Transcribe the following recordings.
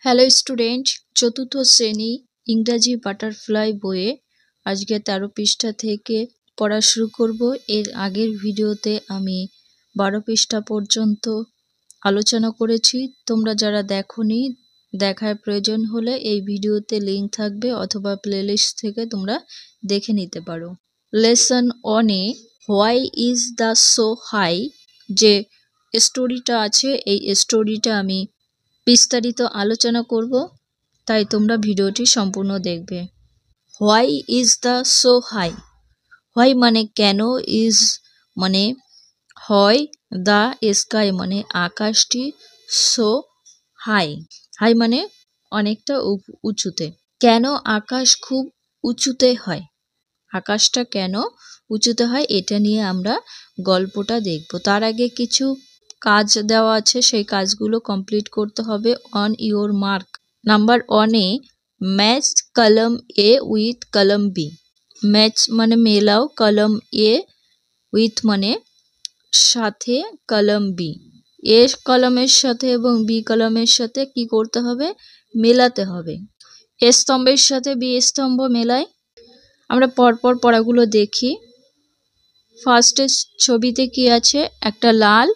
Hello student, চতুর্থ শ্রেণী ইংরাজি বাটারফ্লাই বইয়ে আজকে 13 পৃষ্ঠা থেকে পড়া শুরু করব। এর আগের ভিডিওতে আমি 12 পৃষ্ঠা পর্যন্ত আলোচনা করেছি। তোমরা যারা দেখোনি, দেখার প্রয়োজন হলে এই ভিডিওতে লিঙ্ক থাকবে অথবা প্লেলিস্ট থেকে তোমরা দেখে নিতে পারো। লেসন 1-এ why is the so high যে স্টোরিটা আছে, এই স্টোরিটা আমি বিস্তারিত আলোচনা করব, তাই তোমরা ভিডিওটি সম্পূর্ণ দেখবে। Why is the so high. Why মানে কেন, ইজ মানে হয়, দ্য স্কাই মানে আকাশটি, সো হাই, হাই মানে অনেকটা উঁচুতে। কেন আকাশ খুব উঁচুতে হয়, আকাশটা কেন উঁচুতে হয়, এটা নিয়ে আমরা গল্পটা দেখব। তার আগে কিছু কাজ দেওয়া আছে, সেই কাজগুলো কমপ্লিট করতে হবে। অন ইওর মার্ক, নাম্বার 1-এ match column A with column B. Match মানে মেলাও, কলম এ উইথ মানে সাথে, কলম বি এ কলমের সাথে এবং বি কলমের সাথে কি করতে হবে, মেলাতে হবে। এ স্তম্ভের সাথে বি স্তম্ভ মেলায়। আমরা পরপর পড়াগুলো দেখি। ফার্স্টের ছবিতে কি আছে, একটা লাল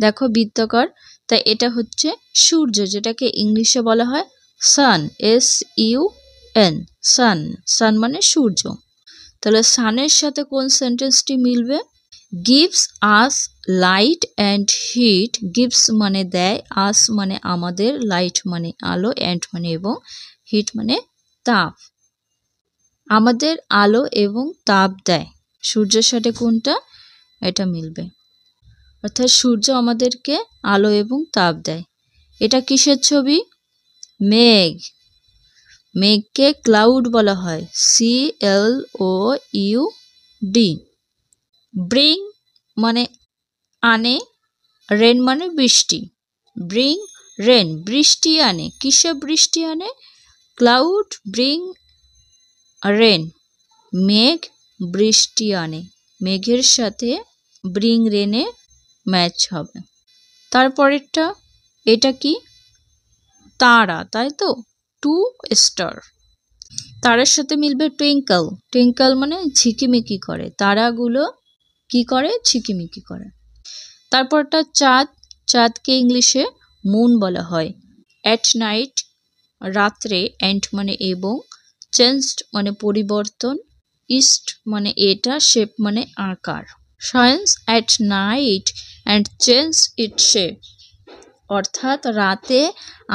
দেখো বৃত্তাকার, তাই এটা হচ্ছে সূর্য, যেটাকে ইংলিশে বলা হয় সান, SUN, সান। সান মানে সূর্য। তাহলে সানের সাথে কোন সেন্টেন্সটি মিলবে, gives us light and heat. Gives মানে দেয়, আস মানে আমাদের, লাইট মানে আলো, অ্যান্ড মানে এবং, হিট মানে তাপ। আমাদের আলো এবং তাপ দেয়। সূর্যের সাথে কোনটা, এটা মিলবে, অর্থাৎ সূর্য আমাদেরকে আলো এবং তাপ দেয়। এটা কিসের ছবি, মেঘ। মেঘকে ক্লাউড বলা হয়, CLOUD। ব্রিং মানে আনে, রেন মানে বৃষ্টি। ব্রিং রেন, বৃষ্টি আনে। কিসে বৃষ্টি আনে, ক্লাউড ব্রিং রেন, মেঘ বৃষ্টি আনে। মেঘের সাথে ব্রিং রেনে ম্যাচ হবে। তারপরেরটা, এটা কি, তারা, তাই তো, টু স্টার। তারার সাথে মিলবে টুইঙ্কল। টুইঙ্কল মানে ঝিকিমিকি করে, তারাগুলো কি করে, ঝিকিমিকি করে। তারপরটা চাঁদ। চাঁদকে ইংলিশে মুন বলা হয়। অ্যাট নাইট রাত্রে, অ্যান্ড মানে এবং, চেঞ্জড মানে পরিবর্তন, ইস্ট মানে এটা, শেপ মানে আকার। Shines at night and change it shape, অর্থাৎ রাতে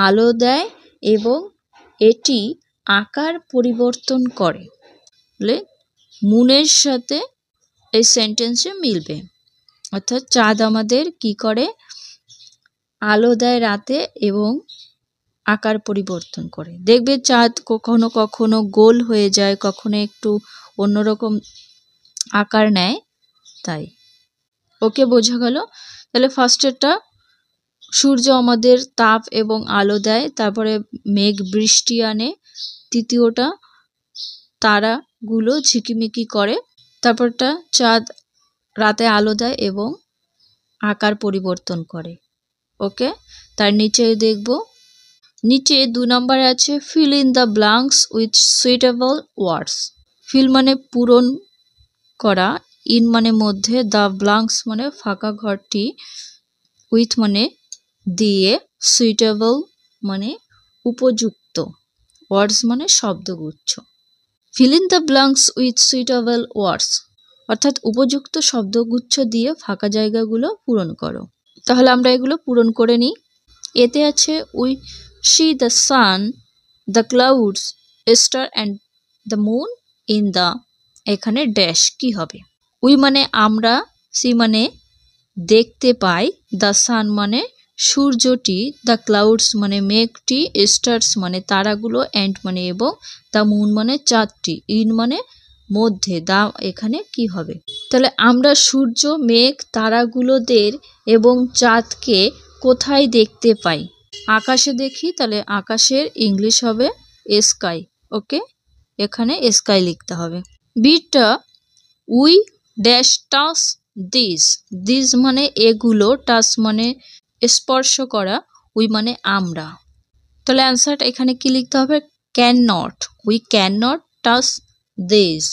আলো দেয় এবং এটি আকার পরিবর্তন করে। বলে মুনের সাথে এই সেন্টেন্সে মিলবে, অর্থাৎ চাঁদ আমাদের কি করে, আলো দেয় রাতে এবং আকার পরিবর্তন করে। দেখবে চাঁদ কখনো কখনো গোল হয়ে যায়, কখনো একটু অন্যরকম আকার নেয়, তাই। ওকে, বোঝা গেল। তাহলে ফার্স্টেরটা সূর্য আমাদের তাপ এবং আলো দেয়, তারপরে মেঘ বৃষ্টি আনে, তৃতীয়টা তারাগুলো ঝিকিমিকি করে, তারপরটা চাঁদ রাতে আলো দেয় এবং আকার পরিবর্তন করে। ওকে, তার নিচে দেখব, নিচে 2 নম্বরে আছে fill in the blanks with suitable words. Fill মানে পূরণ করা, ইন মানে মধ্যে, দ্য ব্ল্যাঙ্কস মানে ফাঁকা ঘরটি, উইথ মানে দিয়ে, সুইটেবল মানে উপযুক্ত, ওয়ার্ডস মানে শব্দগুচ্ছ। Fill in the blanks with suitable words, অর্থাৎ উপযুক্ত শব্দগুচ্ছ দিয়ে ফাঁকা জায়গাগুলো পূরণ করো। তাহলে আমরা এগুলো পূরণ করে নিই। এতে আছে we see the sun, the clouds, star and the moon in the, এখানে ড্যাশ কি হবে, উই মানে আমরা, সি মানে দেখতে পাই, দ্য সান মানে সূর্যটি, দ্য ক্লাউডস মানে মেঘটি, স্টার্স মানে তারাগুলো, অ্যান্ড মানে এবং, দ্য মুন মানে চাঁদটি, ইন মানে মধ্যে, দা এখানে কি হবে। তাহলে আমরা সূর্য, মেঘ, তারাগুলোদের এবং চাঁদকে কোথায় দেখতে পাই, আকাশে দেখি। তাহলে আকাশের ইংলিশ হবে স্কাই। ওকে, এখানে স্কাই লিখতে হবে। Beta we dash touch this. This মানে এগুলো, টাচ মানে স্পর্শ করা, উই মানে আমরা। তাহলে অ্যান্সারটা এখানে কি লিখতে হবে? Can not, we can not touch this,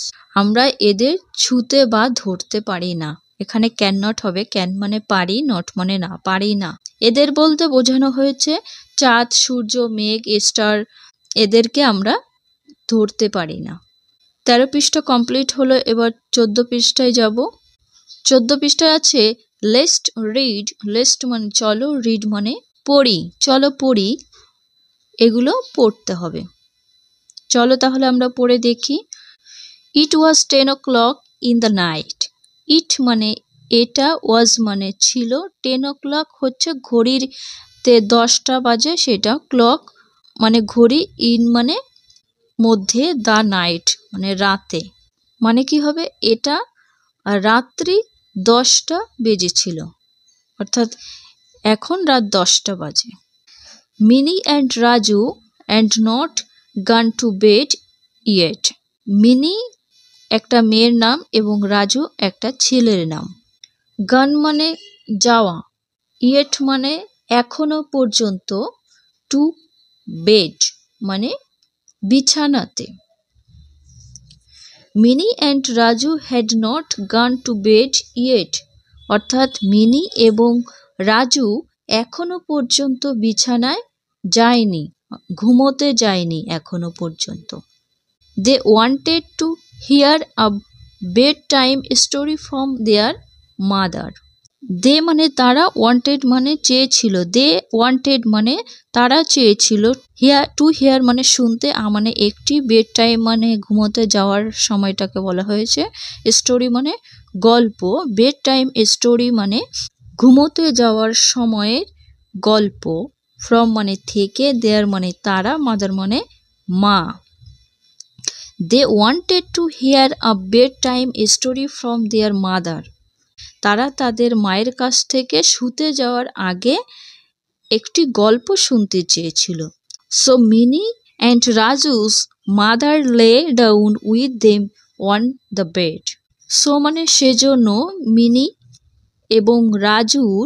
আমরা এদের ছুঁতে বা ধরতে পারি না। এখানে ক্যান নট হবে, ক্যান মানে পারি, নট মানে না, পারি না। এদের বলতে বোঝানো হয়েছে চাঁদ, সূর্য, মেঘ, স্টার, এদেরকে আমরা ধরতে পারি না। 13 পৃষ্ঠা কমপ্লিট হলো, এবার 14 পৃষ্ঠায় যাব। 14 পৃষ্ঠায় আছে লেটস রিড, লেটস মানে চলো, রিড মানে পড়ি, চলো পড়ি, এগুলো পড়তে হবে। চলো তাহলে আমরা পড়ে দেখি। ইট ওয়াজ 10 o'clock ইন দ্য নাইট, ইট মানে এটা, ওয়াজ মানে ছিল, 10 o'clock হচ্ছে ঘড়ির তে 10টা বাজে সেটা, ক্লক মানে ঘড়ি, ইন মানে মধ্যে, দ্য নাইট মানে রাতে, মানে কি হবে এটা রাত্রি 10টা বেজেছিল, অর্থাৎ এখন রাত 10টা বাজে। Mini and Raju and not গান টু বেড ইয়েট, মিনি একটা মেয়ের নাম এবং রাজু একটা ছেলের নাম। গান মানে যাওয়া, ইয়েট মানে এখনো পর্যন্ত, টু বেড মানে বিছানাতে। Mini and Raju had not গান টু বেড ইয়েট, অর্থাৎ মিনি এবং রাজু এখনো পর্যন্ত বিছানায় যায়নি, ঘুমোতে যায়নি এখনো পর্যন্ত। They wanted to hear a bed time story from their mother, they মানে তারা, ওয়ান্টেড মানে চেয়েছিল, দে ওয়ান্টেড মানে তারা চেয়েছিল, হিয়ার টু হিয়ার মানে শুনতে, মানে একটি, বেড টাইম মানে ঘুমোতে যাওয়ার সময়টাকে বলা হয়েছে, স্টোরি মানে গল্প, বেড টাইম স্টোরি মানে ঘুমোতে যাওয়ার সময়ের গল্প, ফ্রম মানে থেকে, দেয়ার মানে তারা, মাদার মানে মা। They wanted to hear a bed time story from their mother, তারা তাদের মায়ের কাছ থেকে শুতে যাওয়ার আগে একটি গল্প শুনতে চেয়েছিল। So Mini and Raju's mother lay down with them on the bed, so মানে সেজন্য মিনি এবং রাজুর,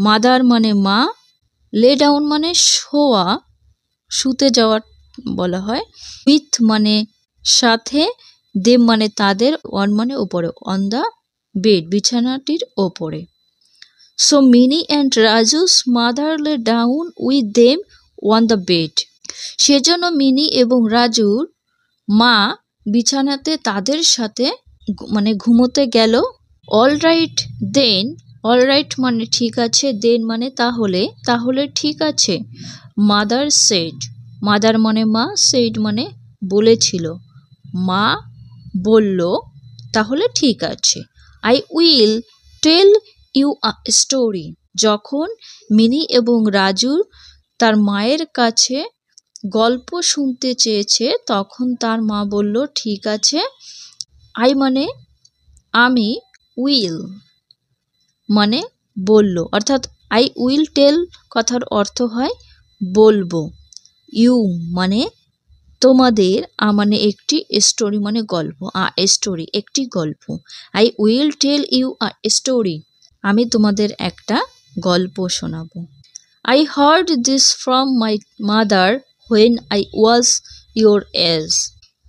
মাদার মানে মা, লে ডাউন মানে শোয়া, শুতে যাওয়া বলা হয়, উইথ মানে সাথে, দেম মানে তাদের, অন মানে ওপরে, অন দ্য বেড বিছানাটির ওপরে। So Mini and Raju's mother lay down with them on the bed, সেজন্য মিনি এবং রাজুর মা বিছানাতে তাদের সাথে মানে ঘুমোতে গেল। All right then, all right মানে ঠিক আছে, দেন মানে তাহলে, তাহলে ঠিক আছে, মাদার সেড, মাদার মানে মা, সেড মানে বলেছিল, মা বলল তাহলে ঠিক আছে। I will tell you a story, যখন মিনি এবং রাজু তার মায়ের কাছে গল্প শুনতে চেয়েছে তখন তার মা বলল ঠিক আছে। আই মানে আমি, উইল মানে বলল, অর্থাৎ আই উইল টেল কথার অর্থ হয় বলবো, ইউ মানে তোমাদের, মানে একটি, স্টোরি মানে গল্প, স্টোরি একটি গল্প, I will tell you a story আমি তোমাদের একটা গল্প শোনাবো। I heard this from my mother when I was your age,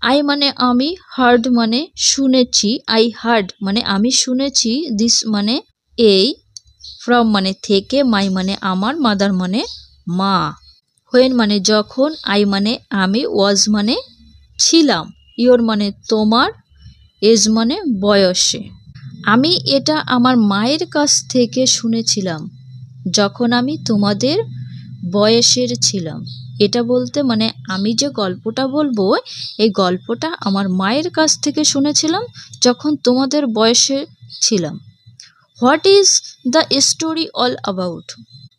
I মানে আমি, হার্ড মানে শুনেছি, আই হার্ড মানে আমি শুনেছি, দিস মানে এই, ফ্রম মানে থেকে, মাই মানে আমার, মাদার মানে মা, হোয়েন মানে যখন, আই মানে আমি, ওয়াজ মানে ছিলাম, ইয়োর মানে তোমার, এজ মানে বয়সে। আমি এটা আমার মায়ের কাছ থেকে শুনেছিলাম যখন আমি তোমাদের বয়সের ছিলাম। এটা বলতে মানে আমি যে গল্পটা বলবো এই গল্পটা আমার মায়ের কাছ থেকে শুনেছিলাম যখন তোমাদের বয়সে ছিলাম। What is the story all about,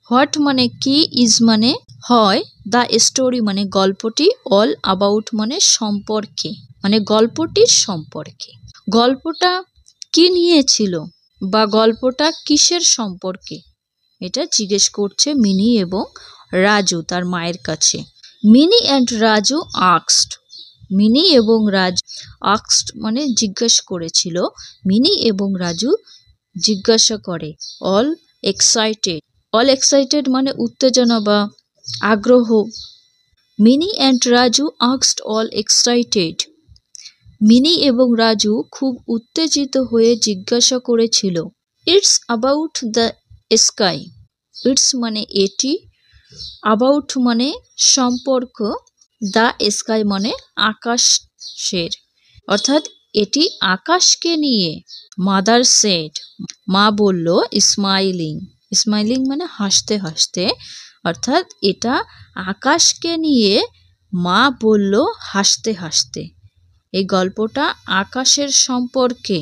what মানে কি, ইজ মানে হয়, দ্য স্টোরি মানে গল্পটি, অল অ্যাবাউট মানে সম্পর্কে, মানে গল্পটির সম্পর্কে। গল্পটা কি নিয়েছিল বা গল্পটা কিসের সম্পর্কে এটা জিজ্ঞেস করছে মিনি এবং রাজু তার মায়ের কাছে। Mini and Raju asked, mini এবং রাজু, আস্কড মানে জিজ্ঞেস করেছিল, মিনি এবং রাজু জিজ্ঞাসা করে। অল এক্সাইটেড, অল এক্সাইটেড মানে উত্তেজনা বা আগ্রহ mini and Raju asked all excited. Mini এবং রাজু খুব উত্তেজিত হয়ে জিজ্ঞাসা করেছিল, it's about the sky. It's মানে এটি, অ্যাবাউট মানে সম্পর্ক, দ্য স্কাই মানে আকাশের, অর্থাৎ এটি আকাশকে নিয়ে। মাদার সেড, মা বলল, স্মাইলিং। স্মাইলিং মানে হাসতে হাসতে, অর্থাৎ এটা আকাশকে নিয়ে মা বলল হাসতে হাসতে। এই গল্পটা আকাশের সম্পর্কে,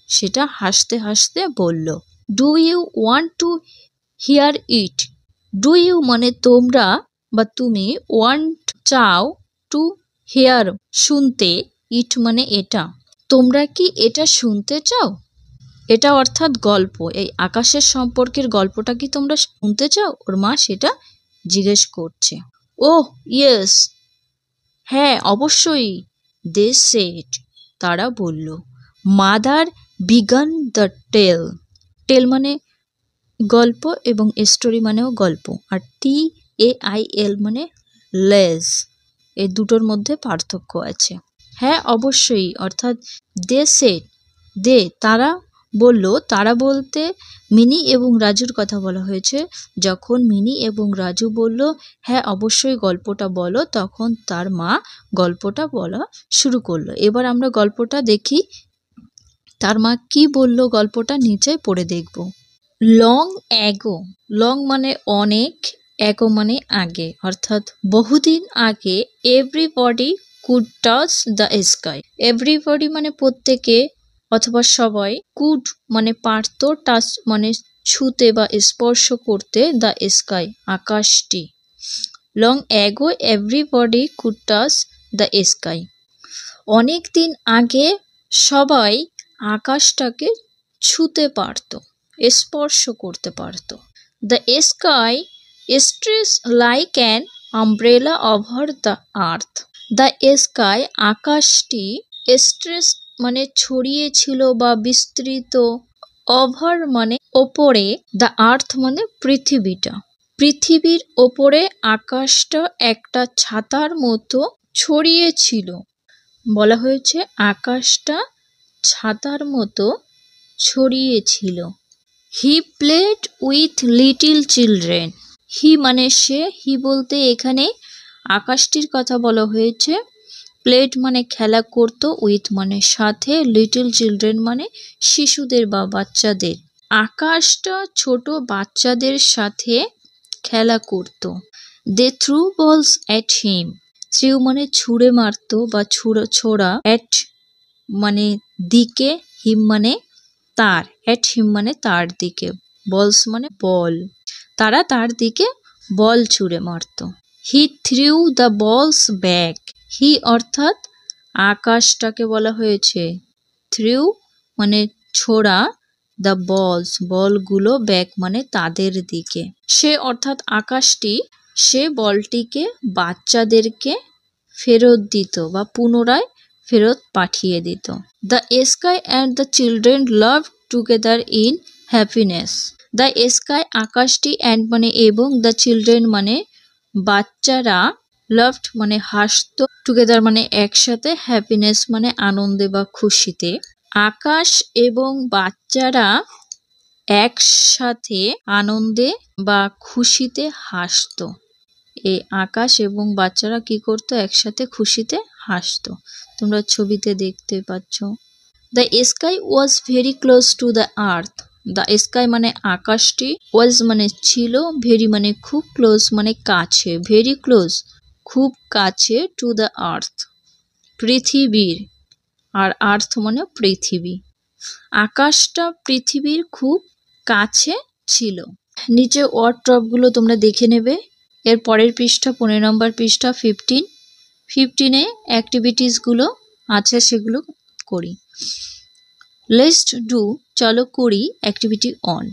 সেটা হাসতে হাসতে বলল। Do you want to hear it. Do you মানে তোমরা বা তুমি, ওয়ান্ট চাও, টু হিয়ার শুনতে, ইট মানে এটা। তোমরা কি এটা শুনতে চাও? এটা অর্থাৎ গল্প, এই আকাশের সম্পর্কের গল্পটা কি তোমরা শুনতে চাও? ওর মা সেটা জিজ্ঞেস করছে। ওহ ইয়েস, হ্যাঁ অবশ্যই। দে সেড, তারা বলল। মাদার বিগান দ্য টেল। টেল মানে গল্প এবং স্টোরি মানেও গল্প, আর TAIL মানে লেজ। এই দুটোর মধ্যে পার্থক্য আছে। হ্যাঁ অবশ্যই, অর্থাৎ দে সেড, দে তারা বলল, তারা বলতে মিনি এবং রাজুর কথা বলা হয়েছে। যখন মিনি এবং রাজু বলল হ্যাঁ অবশ্যই গল্পটা বলো, তখন তার মা গল্পটা বলা শুরু করলো। এবার আমরা গল্পটা দেখি তার মা কি বলল, গল্পটা নিচে পড়ে দেখব। লং অ্যাগো, লং মানে অনেক, অ্যাগো মানে আগে, অর্থাৎ বহুদিন আগে। Everybody could touch the sky. Everybody মানে প্রত্যেকে অথবা সবাই, কুড মানে পারত, টাচ মানে ছুতে বা স্পর্শ করতে, দ্য স্কাই আকাশটি। Long ago everybody could touch the sky. অনেক দিন আগে সবাই আকাশটাকে ছুতে পারত, স্পর্শ করতে পারত। The sky stretch like an umbrella over the earth. The sky আকাশটি, স্ট্রেচ মানে ছড়িয়েছিল বা বিস্তৃত, ওভার মানে ওপরে, দ্য আর্থ মানে পৃথিবীটা। পৃথিবীর ওপরে আকাশটা একটা ছাতার মতো ছড়িয়েছিল। বলা হয়েছে আকাশটা ছাতার মতো ছড়িয়েছিল। He played with little children. He মানে সে, হি বলতে এখানে আকাশটির কথা বলা হয়েছে। প্লেড মানে খেলা করত, উইথ মানে সাথে, লিটিল চিলড্রেন মানে শিশুদের বা বাচ্চাদের। আকাশটা ছোট বাচ্চাদের সাথে খেলা করত। দে থ্রু বলস অ্যাট হিম। থ্রু মানে ছুঁড়ে মারত বা ছোড়া, অ্যাট মানে দিকে, হিম মানে তার, অ্যাট হিম মানে তার দিকে, বলস মানে বল, তারা তার দিকে বল ছুঁড়ে মারত। হি থ্রিউ দ্য বলস ব্যাক। হি অর্থাৎ আকাশটাকে বলা হয়েছে, থ্রিউ মানে ছোড়া, দ্য বলস বলগুলো, ব্যাক মানে তাদের দিকে। সে অর্থাৎ আকাশটি, সে বলটিকে বাচ্চাদেরকে ফেরত দিত বা পুনরায় ফেরত পাঠিয়ে দিত। The sky and the children love together in happiness. The sky আকাশটি, অ্যান্ড মানে এবং, দ্য চিলড্রেন মানে বাচ্চারা, লাভড মানে হাসত, টুগেদার মানে একসাথে, হ্যাপিনেস মানে আনন্দে বা খুশিতে। আকাশ এবং বাচ্চারা একসাথে আনন্দে বা খুশিতে হাসত। এই আকাশ এবং বাচ্চারা কি করতো, একসাথে খুশিতে হাসতো। তোমরা ছবিতে দেখতে পাচ্ছ। The sky was very close to the earth. The sky মানে আকাশটি, ওয়াজ মানে ছিল, ভেরি মানে খুব, ক্লোজ মানে কাছে, ভেরি ক্লোজ খুব কাছে, টু দ্য আর্থ পৃথিবীর, আর আর্থ মানে পৃথিবী। আকাশটা পৃথিবীর খুব কাছে ছিল। নিচে ওয়ার্ড ট্রপগুলো তোমরা দেখে নেবে। এর পরের পৃষ্ঠা 15 নম্বর পৃষ্ঠা 15 অ্যাক্টিভিটিসগুলো আছে, সেগুলো করি। লেটস ডু, চলো করি। Activity 1,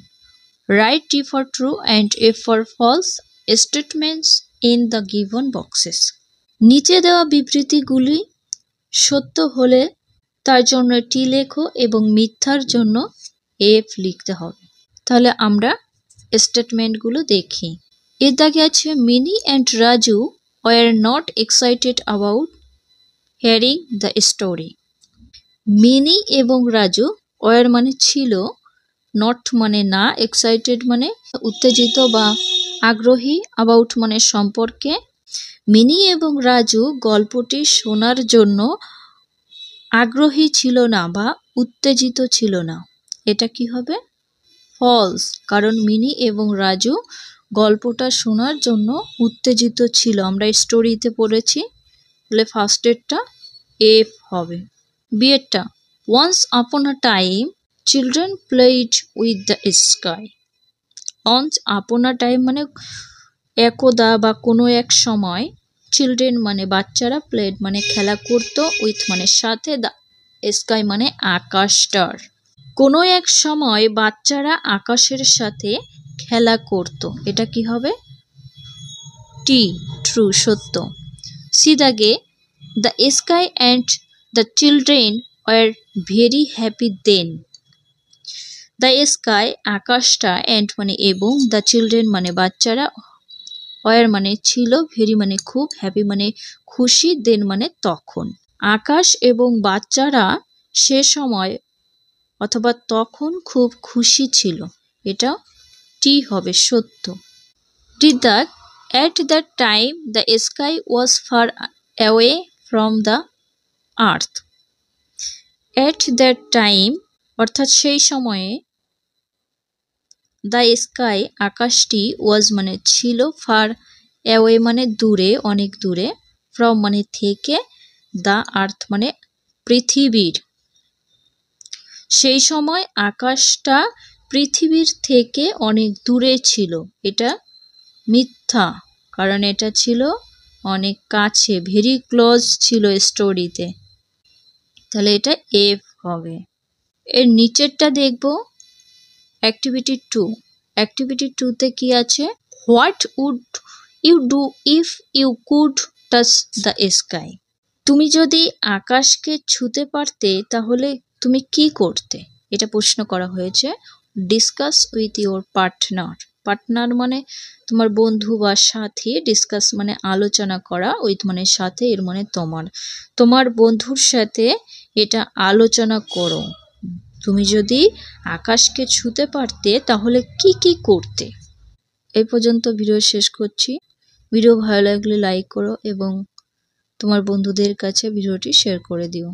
right T for true and F for false statements in the given boxes. নিচে দেওয়া বিবৃতিগুলি সত্য হলে তার জন্য T লেখো এবং মিথ্যার জন্য F লিখতে হবে। তাহলে আমরা স্টেটমেন্টগুলো দেখি। এর দাগে আছে mini and Raju were not excited about hearing the story. Mini এবং রাজু ওয়ার মানে ছিল, নট মানে না, এক্সাইটেড মানে উত্তেজিত বা আগ্রহী, অ্যাবাউট মানে সম্পর্কে। মিনি এবং রাজু গল্পটি শোনার জন্য আগ্রহী ছিল না বা উত্তেজিত ছিল না। এটা কি হবে? ফলস, কারণ মিনি এবং রাজু গল্পটা শোনার জন্য উত্তেজিত ছিল। আমরা স্টোরিতে পড়েছি, তাহলে ফার্স্টেরটা এফ হবে। বিয়েরটা, once upon a time children played with the sky. Once upon a time মানে একদা বা কোনো এক সময়, চিলড্রেন মানে বাচ্চারা, প্লেড মানে খেলা করত, উইথ মানে সাথে, দ্য স্কাই মানে আকাশটার। কোনো এক সময় বাচ্চারা আকাশের সাথে খেলা করত। এটা কি হবে? টি, ট্রু, সত্য। সি দাগে, the sky and the children were very happy then. The sky আকাশটা, অ্যান্ড মানে এবং, দ্য চিলড্রেন মানে বাচ্চারা, ওয়ার মানে ছিল, ভেরি মানে খুব, হ্যাপি মানে খুশি, দেন মানে তখন। আকাশ এবং বাচ্চারা সে সময় অথবা তখন খুব খুশি ছিল। এটা টি হবে, সত্য। At that time the sky was far away from the earth. At that time অর্থাৎ সেই সময়ে, দ্য স্কাই আকাশটি, ওয়াজ মানে ছিল, ফার অ্যাওয়ে মানে দূরে, অনেক দূরে, ফ্রম মানে থেকে, দ্য আর্থ মানে পৃথিবীর। সেই সময় আকাশটা পৃথিবীর থেকে অনেক দূরে ছিল। এটা মিথ্যা, কারণ এটা ছিল অনেক কাছে, ভেরি ক্লোজ ছিল স্টোরিতে। তাহলে এটা এফ হবে। এর নিচেরটা দেখব, অ্যাক্টিভিটি 2। অ্যাক্টিভিটি 2তে কি আছে? What would you do if you could touch the sky. তুমি যদি আকাশকে ছুঁতে পারতে তাহলে তুমি কি করতে? এটা প্রশ্ন করা হয়েছে। Discuss with your partner. Partner মানে তোমার বন্ধু বা সাথী, ডিসকাস মানে আলোচনা করা, উইথ মানে সাথে, এর মানে তোমার। তোমার বন্ধুর সাথে এটা আলোচনা করো। তুমি যদি আকাশকে ছুঁতে পারতে তাহলে কি কি করতে? এই পর্যন্ত ভিডিও শেষ করছি। ভিডিও ভালো লাগলে লাইক করো এবং তোমার বন্ধুদের কাছে ভিডিওটি শেয়ার করে দিও।